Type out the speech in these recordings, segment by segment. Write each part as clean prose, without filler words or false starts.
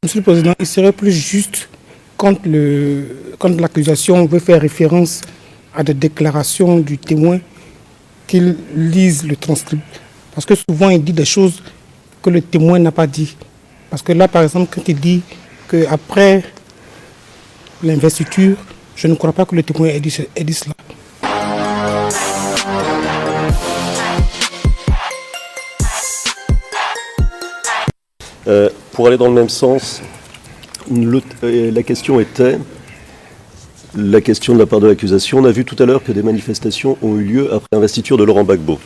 Monsieur le Président, il serait plus juste quand l'accusation veut faire référence à des déclarations du témoin qu'il lise le transcript. Parce que souvent, il dit des choses que le témoin n'a pas dit. Parce que là, par exemple, quand il dit qu'après l'investiture, je ne crois pas que le témoin ait dit cela. Pour aller dans le même sens, la question était, la question de la part de l'accusation, on a vu tout à l'heure que des manifestations ont eu lieu après l'investiture de Laurent Gbagbo.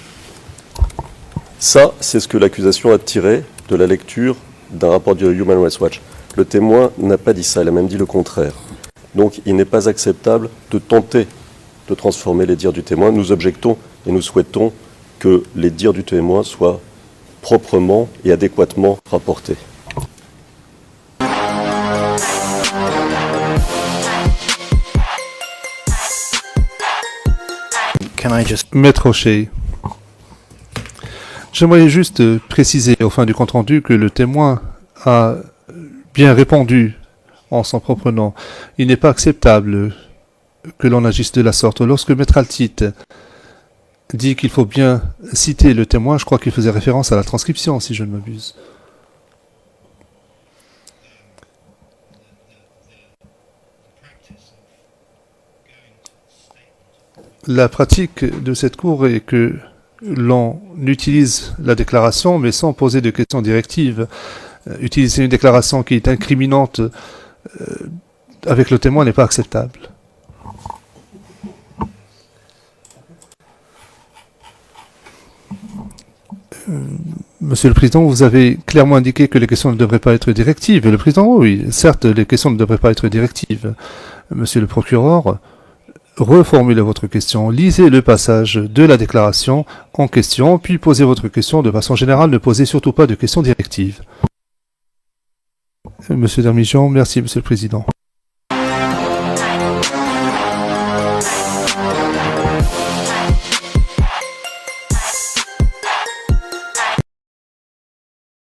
Ça, c'est ce que l'accusation a tiré de la lecture d'un rapport du Human Rights Watch. Le témoin n'a pas dit ça, il a même dit le contraire. Donc il n'est pas acceptable de tenter de transformer les dires du témoin. Nous objectons et nous souhaitons que les dires du témoin soient proprement et adéquatement rapportés. Maître O'Shea, j'aimerais juste préciser au fin du compte-rendu que le témoin a bien répondu en son propre nom. Il n'est pas acceptable que l'on agisse de la sorte. Lorsque Maître Altit dit qu'il faut bien citer le témoin, je crois qu'il faisait référence à la transcription, si je ne m'abuse. La pratique de cette cour est que l'on utilise la déclaration, mais sans poser de questions directives. Utiliser une déclaration qui est incriminante avec le témoin n'est pas acceptable. Monsieur le Président, vous avez clairement indiqué que les questions ne devraient pas être directives. Le Président, oui, certes, les questions ne devraient pas être directives. Monsieur le procureur, reformulez votre question, lisez le passage de la déclaration en question, puis posez votre question de façon générale. Ne posez surtout pas de questions directives. Monsieur Dermijan, merci, Monsieur le Président.